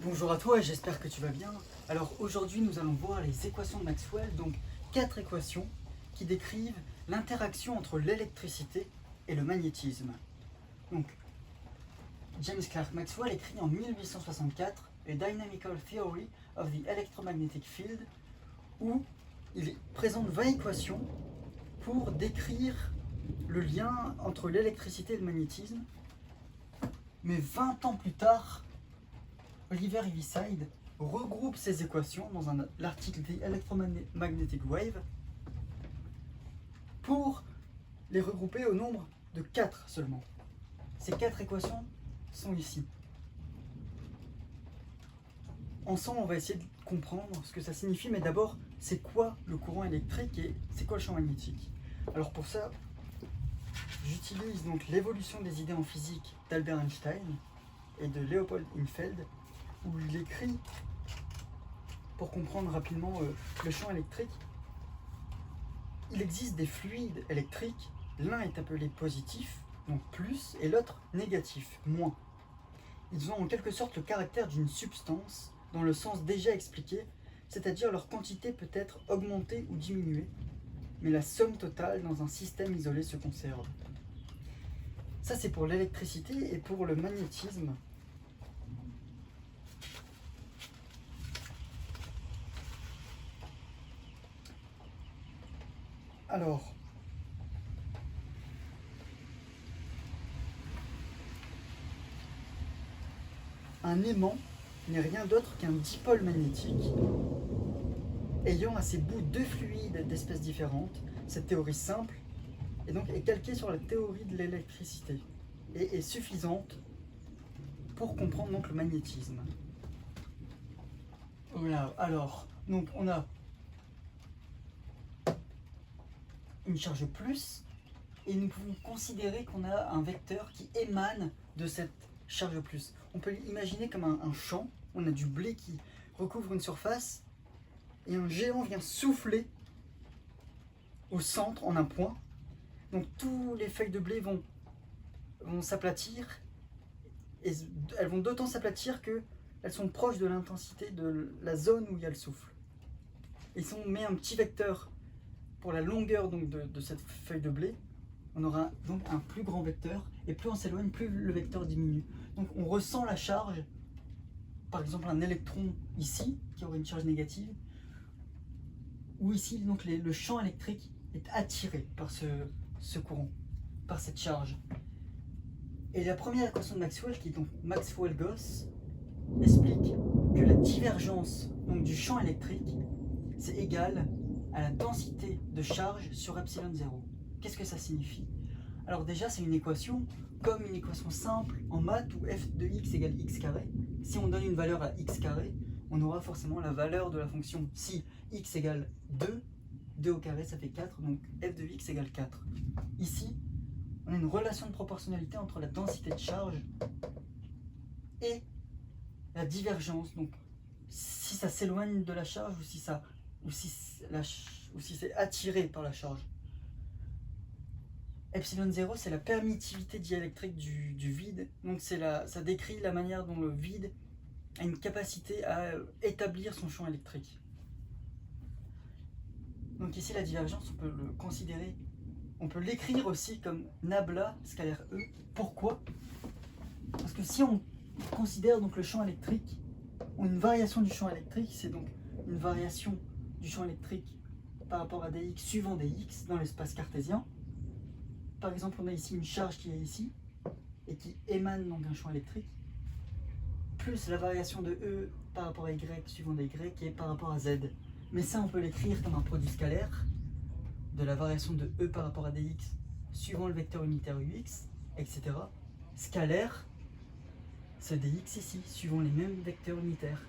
Bonjour à toi, j'espère que tu vas bien. Alors aujourd'hui nous allons voir les équations de Maxwell, donc 4 équations qui décrivent l'interaction entre l'électricité et le magnétisme. Donc James Clerk Maxwell écrit en 1864 A Dynamical Theory of the Electromagnetic Field, où il présente 20 équations pour décrire le lien entre l'électricité et le magnétisme. Mais 20 ans plus tard, Oliver Heaviside regroupe ces équations dans l'article The Electromagnetic Wave pour les regrouper au nombre de 4 seulement. Ces 4 équations sont ici. Ensemble, on va essayer de comprendre ce que ça signifie, mais d'abord, c'est quoi le courant électrique et c'est quoi le champ magnétique? Alors pour ça, j'utilise donc l'évolution des idées en physique d'Albert Einstein et de Leopold Infeld, où il écrit, pour comprendre rapidement le champ électrique, il existe des fluides électriques, l'un est appelé positif, donc plus, et l'autre négatif, moins. Ils ont en quelque sorte le caractère d'une substance, dans le sens déjà expliqué, c'est-à-dire leur quantité peut être augmentée ou diminuée, mais la somme totale dans un système isolé se conserve. Ça c'est pour l'électricité, et pour le magnétisme, alors, un aimant n'est rien d'autre qu'un dipôle magnétique ayant à ses bouts deux fluides d'espèces différentes. Cette théorie simple est calquée sur la théorie de l'électricité et est suffisante pour comprendre donc le magnétisme. Voilà, alors, donc on a une charge plus, et nous pouvons considérer qu'on a un vecteur qui émane de cette charge plus. On peut l'imaginer comme un champ, on a du blé qui recouvre une surface, et un géant vient souffler au centre en un point. Donc tous les feuilles de blé vont s'aplatir, et elles vont d'autant s'aplatir qu'elles sont proches de l'intensité de la zone où il y a le souffle. Et si on met un petit vecteur pour la longueur donc de cette feuille de blé, on aura donc un plus grand vecteur, et plus on s'éloigne, plus le vecteur diminue. Donc on ressent la charge, par exemple un électron ici, qui aurait une charge négative, ou ici donc le champ électrique est attiré par ce courant, par cette charge. Et la première équation de Maxwell, qui est donc Maxwell-Gauss, explique que la divergence donc, du champ électrique, c'est égal à la densité de charge sur epsilon 0. Qu'est-ce que ça signifie? Alors déjà, c'est une équation comme une équation simple en maths où f de x égale x carré. Si on donne une valeur à x carré, on aura forcément la valeur de la fonction. Si x égale 2, 2 au carré ça fait 4, donc f de x égale 4. Ici, on a une relation de proportionnalité entre la densité de charge et la divergence. Donc si ça s'éloigne de la charge ou si c'est attiré par la charge. Epsilon 0, c'est la permittivité diélectrique du vide. Donc ça décrit la manière dont le vide a une capacité à établir son champ électrique. Donc ici, la divergence, on peut le considérer, on peut l'écrire aussi comme nabla scalaire E. Pourquoi? Parce que si on considère donc le champ électrique, ou une variation du champ électrique, c'est donc une variation du champ électrique par rapport à dx suivant dx dans l'espace cartésien. Par exemple, on a ici une charge qui est ici et qui émane donc d'un champ électrique, plus la variation de E par rapport à Y suivant des Y qui est par rapport à Z. Mais ça, on peut l'écrire comme un produit scalaire de la variation de E par rapport à dx suivant le vecteur unitaire ux, etc. Scalaire, c'est dx ici, suivant les mêmes vecteurs unitaires.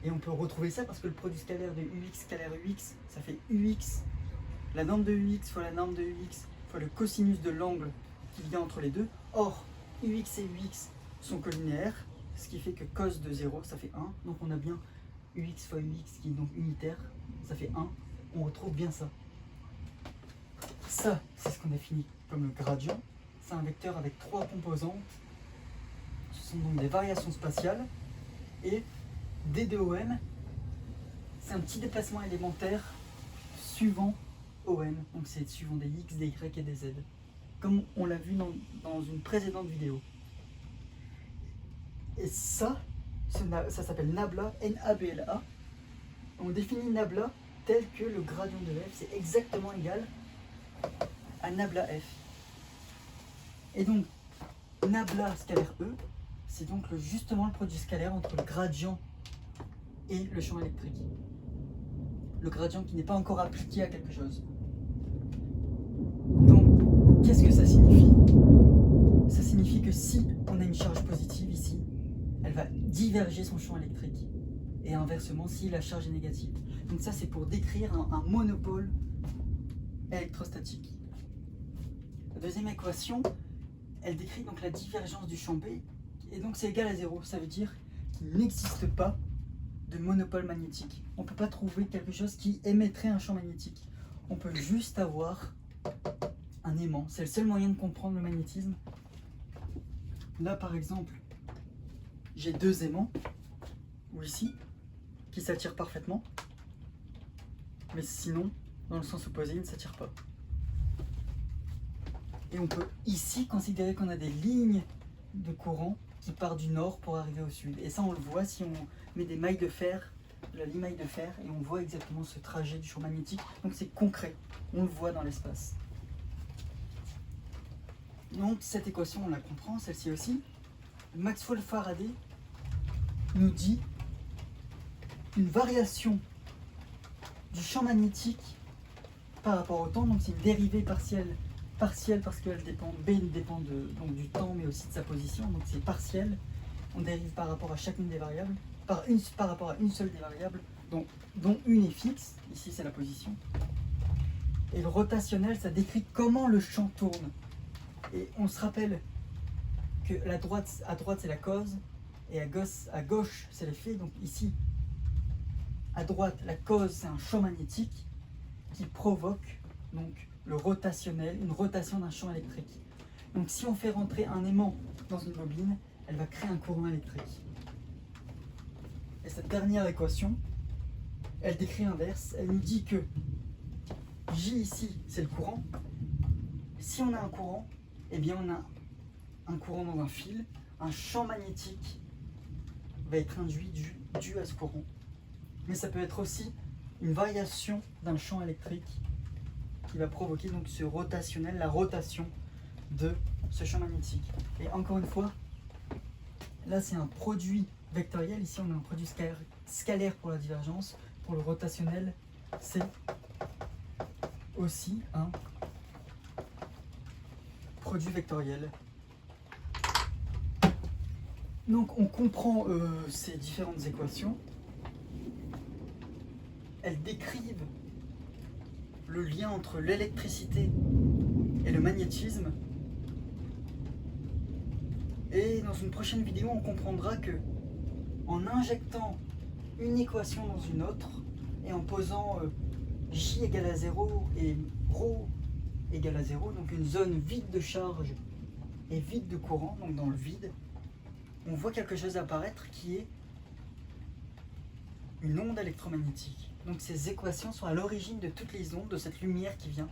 Et on peut retrouver ça parce que le produit scalaire de ux scalaire ux, ça fait ux, la norme de ux fois la norme de ux fois le cosinus de l'angle qui vient entre les deux. Or, ux et ux sont collinéaires, ce qui fait que cos de 0, ça fait 1. Donc on a bien ux fois ux qui est donc unitaire, ça fait 1. On retrouve bien ça. Ça, c'est ce qu'on définit comme le gradient. C'est un vecteur avec 3 composantes. Ce sont donc des variations spatiales. Et D de OM, c'est un petit déplacement élémentaire suivant OM. Donc c'est suivant des X, des Y et des Z. Comme on l'a vu dans une précédente vidéo. Et ça s'appelle nabla, N-A-B-L-A. On définit nabla tel que le gradient de f, c'est exactement égal à nabla f. Et donc, nabla scalaire E, c'est donc justement le produit scalaire entre le gradient et le champ électrique. Le gradient qui n'est pas encore appliqué à quelque chose. Donc, qu'est-ce que ça signifie? Ça signifie que si on a une charge positive ici, elle va diverger son champ électrique. Et inversement, si la charge est négative. Donc ça, c'est pour décrire un monopôle électrostatique. La deuxième équation, elle décrit donc la divergence du champ B, et donc c'est égal à 0. Ça veut dire qu'il n'existe pas de monopôle magnétique. On ne peut pas trouver quelque chose qui émettrait un champ magnétique. On peut juste avoir un aimant. C'est le seul moyen de comprendre le magnétisme. Là, par exemple, j'ai deux aimants, ou ici, qui s'attirent parfaitement. Mais sinon, dans le sens opposé, ils ne s'attirent pas. Et on peut ici considérer qu'on a des lignes de courant qui partent du nord pour arriver au sud. Et ça, on le voit si on met des mailles de fer, la limaille de fer, et on voit exactement ce trajet du champ magnétique. Donc c'est concret, on le voit dans l'espace. Donc cette équation, on la comprend, celle-ci aussi. Maxwell Faraday nous dit une variation du champ magnétique par rapport au temps, donc c'est une dérivée partielle parce qu'elle dépend, B dépend donc du temps mais aussi de sa position, donc c'est partiel, on dérive par rapport à chacune des variables, par rapport à une seule des variables, dont une est fixe, ici c'est la position, et le rotationnel ça décrit comment le champ tourne, et on se rappelle que à droite c'est la cause, et à gauche c'est l'effet, donc ici, à droite, la cause c'est un champ magnétique qui provoque donc le rotationnel, une rotation d'un champ électrique. Donc si on fait rentrer un aimant dans une bobine, elle va créer un courant électrique. Et cette dernière équation, elle décrit l'inverse, elle nous dit que J ici c'est le courant. Si on a un courant, eh bien on a un courant dans un fil, un champ magnétique va être induit dû à ce courant. Mais ça peut être aussi une variation d'un champ électrique qui va provoquer donc ce rotationnel, la rotation de ce champ magnétique. Et encore une fois, là c'est un produit vectoriel, ici on a un produit scalaire pour la divergence, pour le rotationnel c'est aussi un produit vectoriel. Donc on comprend ces différentes équations. Elles décrivent le lien entre l'électricité et le magnétisme. Et dans une prochaine vidéo, on comprendra que en injectant une équation dans une autre et en posant J égale à 0 et ρ égale à 0, donc une zone vide de charge et vide de courant, donc dans le vide, on voit quelque chose apparaître qui est une onde électromagnétique. Donc ces équations sont à l'origine de toutes les ondes, de cette lumière qui vient.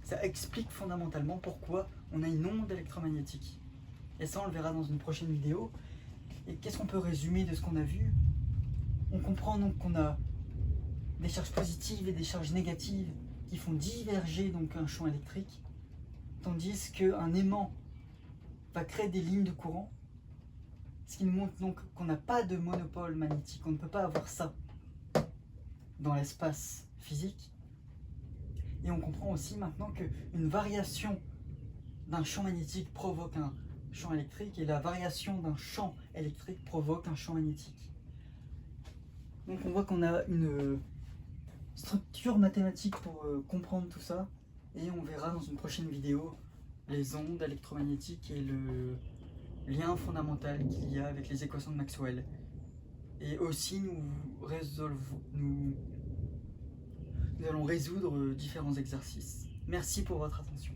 Ça explique fondamentalement pourquoi on a une onde électromagnétique. Et ça, on le verra dans une prochaine vidéo. Et qu'est-ce qu'on peut résumer de ce qu'on a vu? On comprend donc qu'on a des charges positives et des charges négatives qui font diverger donc un champ électrique, tandis qu'un aimant va créer des lignes de courant, ce qui nous montre donc qu'on n'a pas de monopôle magnétique, on ne peut pas avoir ça dans l'espace physique. Et on comprend aussi maintenant qu'une variation d'un champ magnétique provoque un champ électrique et la variation d'un champ électrique provoque un champ magnétique. Donc on voit qu'on a une structure mathématique pour comprendre tout ça, et on verra dans une prochaine vidéo les ondes électromagnétiques et le lien fondamental qu'il y a avec les équations de Maxwell. Et aussi nous allons résoudre différents exercices. Merci pour votre attention.